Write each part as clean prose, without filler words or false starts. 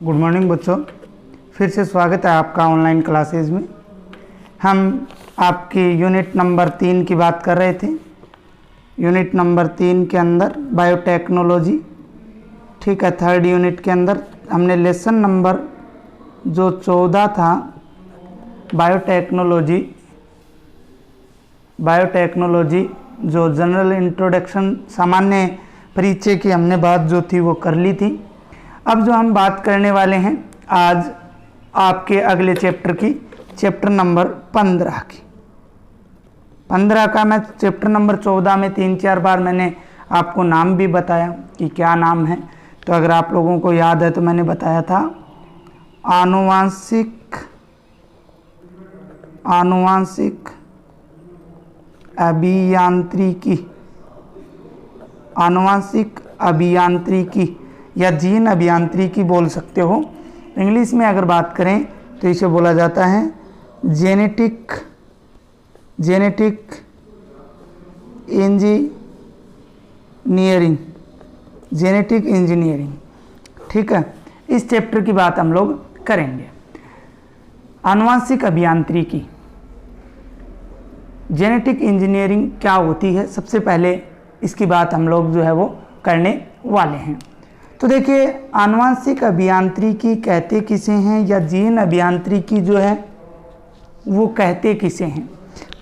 Good morning बच्चों, फिर से स्वागत है आपका ऑनलाइन क्लासेस में। हम आपकी यूनिट नंबर 3 की बात कर रहे थे। यूनिट नंबर 3 के अंदर बायोटेक्नोलॉजी, ठीक है, थर्ड यूनिट के अंदर हमने लेसन नंबर जो 14 था बायोटेक्नोलॉजी जो जनरल इंट्रोडक्शन सामान्य परिचय की हमने बात जो थी वो कर ली थी। अब जो हम बात करने वाले हैं आज आपके अगले चैप्टर की, चैप्टर नंबर 15 की। 15 का मैं चैप्टर नंबर 14 में 3-4 बार मैंने आपको नाम भी बताया कि क्या नाम है। तो अगर आप लोगों को याद है तो मैंने बताया था आनुवांशिक अभियांत्रिकी या जीन अभियांत्रिकी बोल सकते हो। इंग्लिश में अगर बात करें तो इसे बोला जाता है जेनेटिक इंजीनियरिंग, ठीक है। इस चैप्टर की बात हम लोग करेंगे। आनुवांशिक अभियांत्रिकी, जेनेटिक इंजीनियरिंग क्या होती है, सबसे पहले इसकी बात हम लोग जो है वो करने वाले हैं। तो देखिए, आनुवांशिक अभियांत्रिकी कहते किसे हैं या जीन अभियांत्रिकी जो है वो कहते किसे हैं।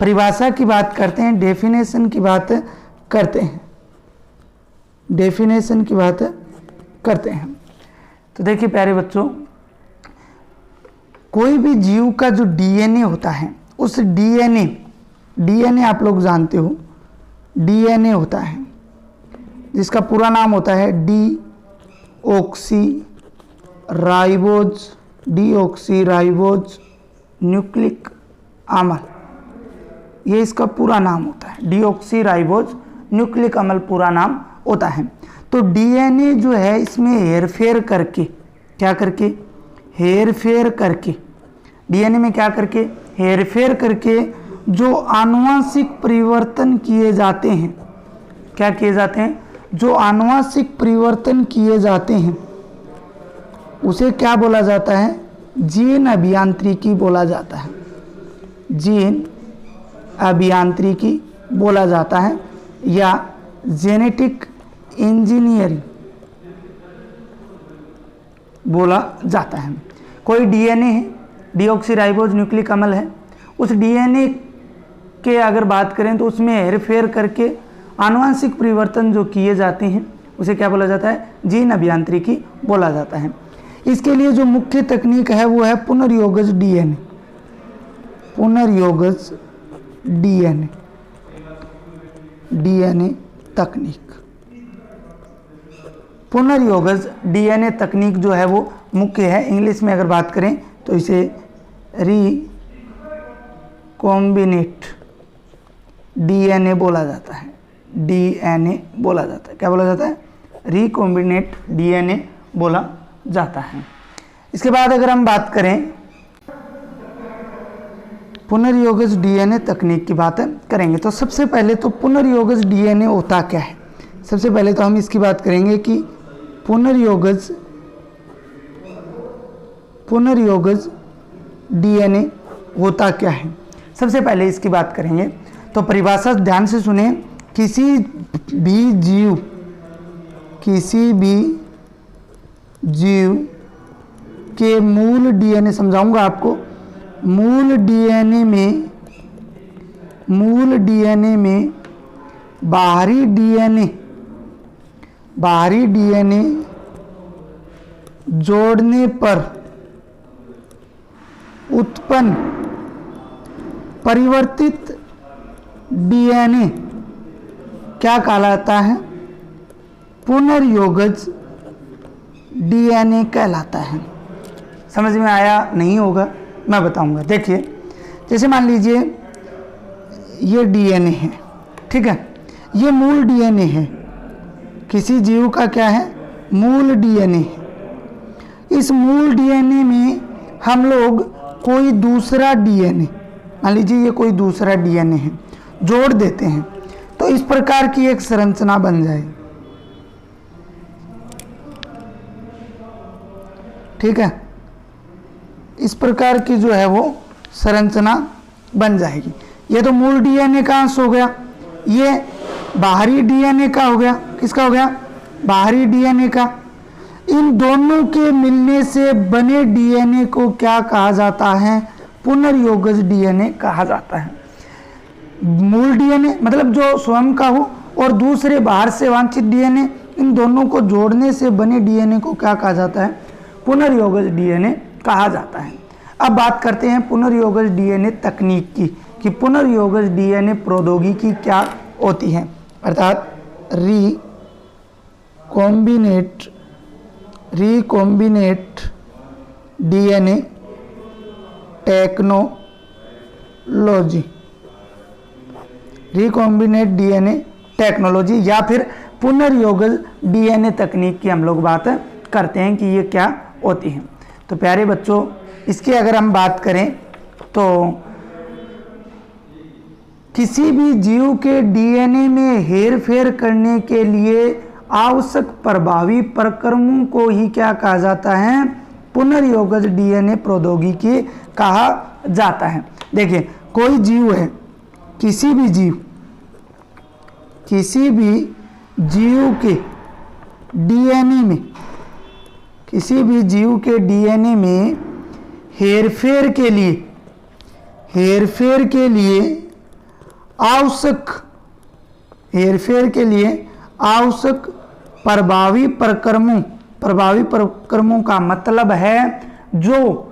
परिभाषा की बात करते हैं, डेफिनेशन की बात करते हैं। तो देखिए प्यारे बच्चों, कोई भी जीव का जो डीएनए होता है, उस डीएनए आप लोग जानते हो, डीएनए होता है जिसका पूरा नाम होता है डीऑक्सीराइबोज न्यूक्लिक अम्ल। ये इसका पूरा नाम होता है, डीऑक्सीराइबोज न्यूक्लिक अम्ल पूरा नाम होता है। तो डीएनए जो है इसमें हेरफेर करके, क्या करके, हेरफेर करके, डीएनए में क्या करके, हेरफेर करके जो आनुवांशिक परिवर्तन किए जाते हैं, क्या किए जाते हैं, जो आनुवांशिक परिवर्तन किए जाते हैं उसे क्या बोला जाता है, जीन अभियांत्रिकी बोला जाता है। जीन अभियांत्रिकी बोला जाता है या जेनेटिक इंजीनियरिंग बोला जाता है। कोई डीएनए है, डीऑक्सीराइबोज न्यूक्लिक अम्ल है, उस डीएनए के अगर बात करें तो उसमें हेरफेर करके आनुवांशिक परिवर्तन जो किए जाते हैं उसे क्या बोला जाता है, जीन अभियांत्रिकी बोला जाता है। इसके लिए जो मुख्य तकनीक है वो है पुनर्योगज डीएनए तकनीक। पुनर्योगज डीएनए तकनीक जो है वो मुख्य है। इंग्लिश में अगर बात करें तो इसे रिकॉम्बिनेट डीएनए बोला जाता है। क्या बोला जाता है, रिकॉम्बिनेट डीएनए बोला जाता है। इसके बाद अगर हम बात करें पुनर्योगज डीएनए तकनीक की बात करेंगे तो सबसे पहले तो पुनर्योगज डीएनए होता क्या है। सबसे पहले तो हम इसकी बात करेंगे कि पुनर्योगज डीएनए होता क्या है। सबसे पहले इसकी बात करेंगे तो परिभाषा ध्यान से सुने। किसी भी जीव के मूल डीएनए, समझाऊंगा आपको, मूल डीएनए में बाहरी डीएनए जोड़ने पर उत्पन्न परिवर्तित डीएनए क्या कहलाता है, पुनर्योगज डीएनए कहलाता है। समझ में आया नहीं होगा, मैं बताऊंगा। देखिए, जैसे मान लीजिए ये डीएनए है, ठीक है, ये मूल डीएनए है, किसी जीव का क्या है, मूल डीएनए है। इस मूल डीएनए में हम लोग कोई दूसरा डीएनए, मान लीजिए ये कोई दूसरा डीएनए है, जोड़ देते हैं तो इस प्रकार की एक संरचना बन जाएगी। ठीक है, इस प्रकार की जो है वो संरचना बन जाएगी। ये तो मूल डीएनए का अंश हो गया, ये बाहरी डीएनए का हो गया। किसका हो गया? बाहरी डीएनए का। इन दोनों के मिलने से बने डीएनए को क्या कहा जाता है? पुनर्योगज डीएनए कहा जाता है। मूल डीएनए मतलब जो स्वयं का हो और दूसरे बाहर से वांछित डीएनए, इन दोनों को जोड़ने से बने डीएनए को क्या कहा जाता है? पुनर्योगज डीएनए कहा जाता है। अब बात करते हैं पुनर्योगज डीएनए तकनीक की कि पुनर्योगज डीएनए प्रौद्योगिकी क्या होती है, अर्थात recombinant DNA technology, recombinant DNA technology या फिर पुनर्योगज डीएनए तकनीक की हम लोग बात करते हैं कि ये क्या होती है। तो प्यारे बच्चों, इसकी अगर हम बात करें तो किसी भी जीव के डीएनए में हेरफेर करने के लिए आवश्यक प्रभावी प्रक्रमों को ही क्या कहा जाता है? पुनर्योगज डीएनए प्रौद्योगिकी कहा जाता है। देखिए, कोई जीव है, किसी भी जीव के डीएनए में, किसी भी जीव के डीएनए में हेरफेर के लिए आवश्यक प्रभावी प्रक्रमों का मतलब है जो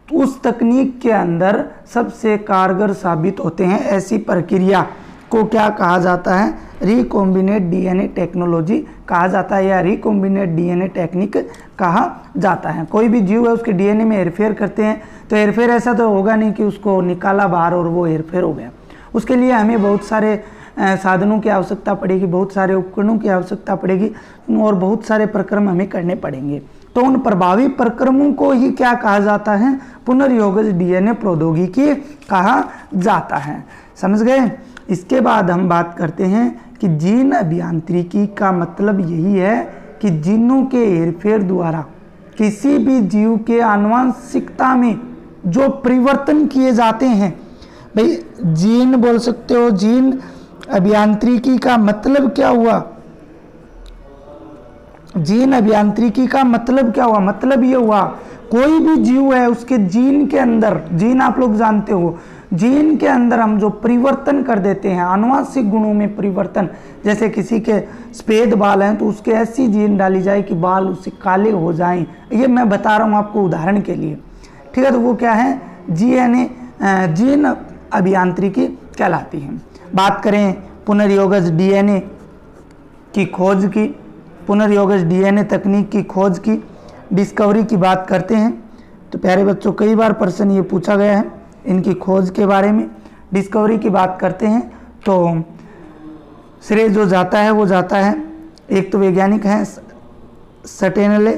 उस तकनीक के अंदर सबसे कारगर साबित होते हैं। ऐसी प्रक्रिया को क्या कहा जाता है? रिकॉम्बिनेट डीएनए टेक्नोलॉजी कहा जाता है या रिकॉम्बिनेट डीएनए टेक्निक कहा जाता है। कोई भी जीव है, उसके डीएनए में हेरफेर करते हैं तो हेरफेर ऐसा तो होगा नहीं कि उसको निकाला बाहर और वो हेरफेर हो गया। उसके लिए हमें बहुत सारे साधनों की आवश्यकता पड़ेगी, बहुत सारे उपकरणों की आवश्यकता पड़ेगी और बहुत सारे प्रक्रम हमें करने पड़ेंगे। तो उन प्रभावी प्रक्रमों को ही क्या कहा जाता है? पुनर्योगज डीएनए प्रौद्योगिकी कहा जाता है। समझ गए? इसके बाद हम बात करते हैं कि जीन अभियांत्रिकी का मतलब यही है कि जीनों के हेरफेर द्वारा किसी भी जीव के आनुवंशिकता में जो परिवर्तन किए जाते हैं। भाई जीन बोल सकते हो, जीन अभियांत्रिकी का मतलब क्या हुआ? जीन अभियांत्रिकी का मतलब क्या हुआ? मतलब ये हुआ कोई भी जीव है उसके जीन के अंदर, जीन आप लोग जानते हो, जीन के अंदर हम जो परिवर्तन कर देते हैं, आनुवंशिक गुणों में परिवर्तन, जैसे किसी के सफेद बाल हैं तो उसके ऐसी जीन डाली जाए कि बाल उससे काले हो जाएं। ये मैं बता रहा हूँ आपको उदाहरण के लिए, ठीक है। तो वो क्या है? जीन अभियांत्रिकी कहलाती है। बात करें पुनर्योगज डीएनए की खोज की, पुनर्योगज डीएनए तकनीक की खोज की, डिस्कवरी की बात करते हैं तो प्यारे बच्चों कई बार प्रश्न ये पूछा गया है इनकी खोज के बारे में। डिस्कवरी की बात करते हैं तो श्रेय जो जाता है वो जाता है, एक तो वैज्ञानिक हैं स्टैनले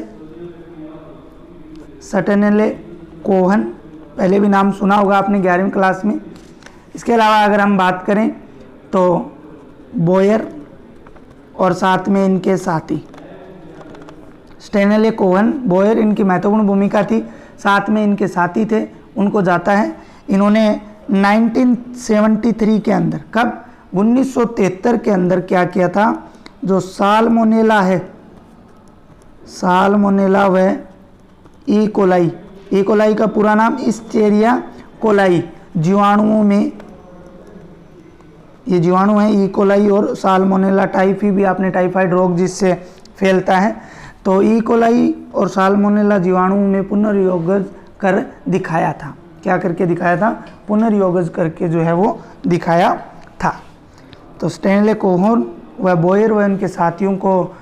कोहन, पहले भी नाम सुना होगा आपने 11वीं क्लास में। इसके अलावा अगर हम बात करें तो बोयर और साथ में इनके साथी स्टैनले कोहन, बोयर इनकी महत्वपूर्ण भूमिका थी, साथ में इनके साथी थे, उनको जाता है। इन्होंने 1973 के अंदर, कब? 1973 के अंदर क्या किया था? जो साल्मोनेला है, साल्मोनेला व ई कोलाई का पूरा नाम इस्चेरिया कोलाई, जीवाणुओं में ये जीवाणु है ई कोलाई और साल्मोनेला टाइफी भी आपने टाइफाइड रोग जिससे फैलता है। तो ई कोलाई और साल्मोनेला जीवाणुओं में पुनर्योगज कर दिखाया था। क्या करके दिखाया था? पुनर्योगज करके जो है वो दिखाया था। तो स्टैनले कोहन व बोयर व उनके साथियों को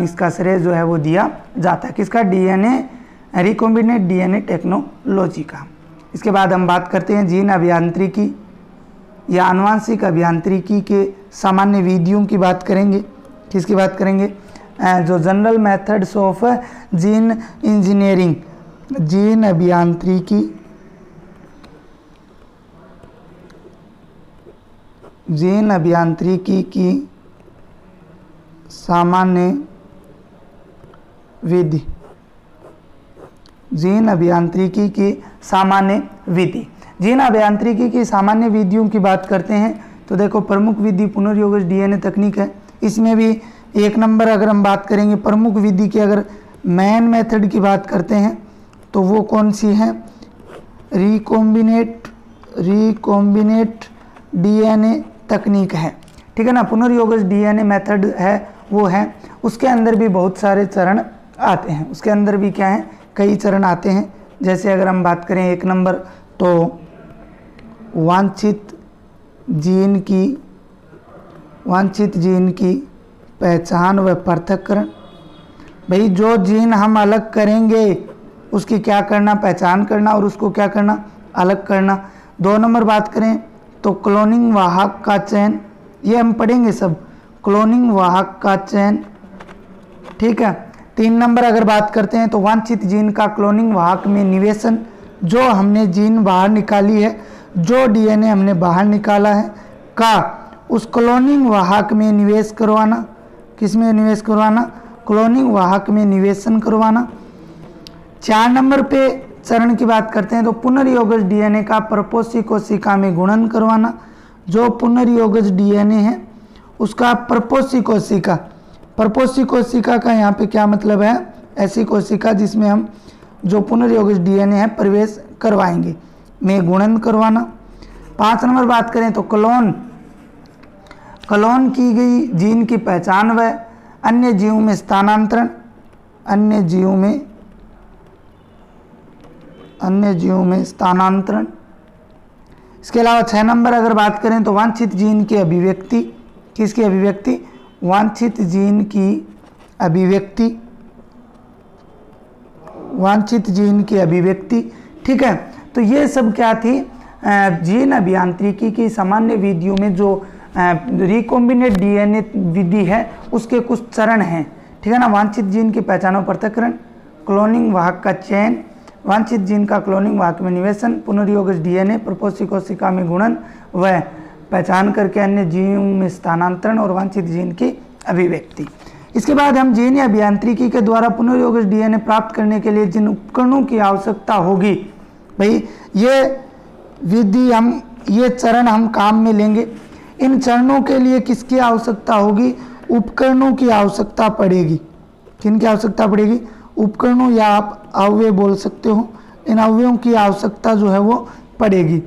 इसका श्रेय जो है वो दिया जाता है। किसका? डीएनए रिकॉम्बिनेट डीएनए टेक्नोलॉजी का। इसके बाद हम बात करते हैं जीन अभियांत्रिकी या आनुवंशिक अभियांत्रिकी के सामान्य विधियों की बात करेंगे। किसकी बात करेंगे? जो general methods of gene engineering, gene अभियांत्रिकी, जीन अभियांत्रिकी की सामान्य विधि, जीन अभियांत्रिकी की सामान्य विधि। जीन अभियांत्रिकी की सामान्य विधियों की बात करते हैं तो देखो, प्रमुख विधि पुनर्योगज डीएनए तकनीक है। इसमें भी 1 नंबर अगर हम बात करेंगे प्रमुख विधि की, अगर मेन मेथड की बात करते हैं तो वो कौन सी है? रिकॉम्बिनेट डीएनए तकनीक है, ठीक है ना। पुनर्योगज डीएनए मेथड है वो है, उसके अंदर भी बहुत सारे चरण आते हैं। उसके अंदर भी क्या है, कई चरण आते हैं। जैसे अगर हम बात करें 1 नंबर तो वांछित जीन की पहचान व पृथक्करण। भाई जो जीन हम अलग करेंगे उसकी क्या करना, पहचान करना, और उसको क्या करना, अलग करना। 2 नंबर बात करें तो क्लोनिंग वाहक का चयन, ये हम पढ़ेंगे सब, क्लोनिंग वाहक का चयन, ठीक है। 3 नंबर अगर बात करते हैं तो वांछित जीन का क्लोनिंग वाहक में निवेशन, जो हमने जीन बाहर निकाली है, जो डीएनए हमने बाहर निकाला है का उस क्लोनिंग वाहक में निवेश करवाना। किस में निवेश करवाना? क्लोनिंग वाहक में निवेशन करवाना। 4 नंबर पे चरण की बात करते हैं तो पुनर्योगज डीएनए का प्रपोषी कोशिका में गुणन करवाना। जो पुनर्योगज डीएनए है उसका प्रपोषी कोशिका का यहाँ पे क्या मतलब है? ऐसी कोशिका जिसमें हम जो पुनर्योगज डीएनए है प्रवेश करवाएंगे, में गुणन करवाना। 5 नंबर बात करें तो क्लोन की गई जीन की पहचान व अन्य जीवों में स्थानांतरण, अन्य जीवों में स्थानांतरण। इसके अलावा 6 नंबर अगर बात करें तो वांछित जीन की अभिव्यक्ति। किसकी अभिव्यक्ति? वांछित जीन की अभिव्यक्ति, ठीक है। तो ये सब क्या थी? जीन अभियांत्रिकी की सामान्य विधियों में जो रिकॉम्बिनेट डीएनए विधि है उसके कुछ चरण हैं, ठीक है ना। वांछित जीन की पहचान और पृथक्करण, क्लोनिंग वाहक का चयन, वांछित जीन का क्लोनिंग वाहक में निवेशन, पुनर्योगज डीएनए, प्रपोषी कोशिका में गुणन व पहचान करके अन्य जीवों में स्थानांतरण, और वांछित जीन की अभिव्यक्ति। इसके बाद हम जीन अभियांत्रिकी के द्वारा पुनर्योगज डीएनए प्राप्त करने के लिए जिन उपकरणों की आवश्यकता होगी, भाई ये विधि ये चरण हम काम में लेंगे। इन चरणों के लिए किसकी आवश्यकता होगी? उपकरणों की आवश्यकता पड़ेगी। किनकी आवश्यकता पड़ेगी? उपकरणों, या आप अवयव बोल सकते हो। इन अवयवों की आवश्यकता जो है वो पड़ेगी,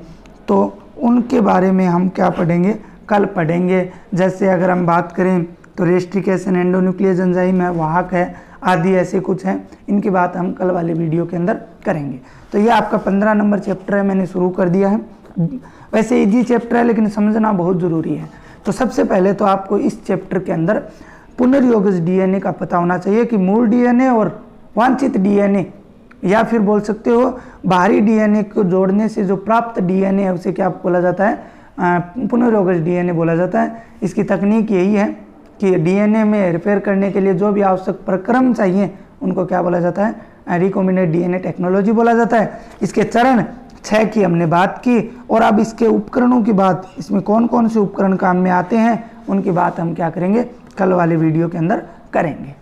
तो उनके बारे में हम क्या पढ़ेंगे? कल पढ़ेंगे। जैसे अगर हम बात करें तो रेस्ट्रिकेशन, एंडोन्यूक्लियस एंजाइम है, वाहक है, आदि ऐसे कुछ हैं। इनकी बात हम कल वाले वीडियो के अंदर करेंगे। तो ये आपका 15 नंबर चैप्टर है, मैंने शुरू कर दिया है। वैसे इजी चैप्टर है लेकिन समझना बहुत ज़रूरी है। तो सबसे पहले तो आपको इस चैप्टर के अंदर पुनर्योगज डीएनए का पता होना चाहिए कि मूल डीएनए और वांछित डीएनए, या फिर बोल सकते हो बाहरी डीएनए को जोड़ने से जो प्राप्त डीएनए है उसे क्या बोला जाता है? पुनर्योगज डीएनए बोला जाता है। इसकी तकनीक यही है कि डीएनए में रिपेयर करने के लिए जो भी आवश्यक प्रक्रम चाहिए उनको क्या बोला जाता है? रिकॉम्बिनेट डीएनए टेक्नोलॉजी बोला जाता है। इसके चरण 6 की हमने बात की, और अब इसके उपकरणों की बात, इसमें कौन कौन से उपकरण काम में आते हैं उनकी बात हम क्या करेंगे? कल वाले वीडियो के अंदर करेंगे।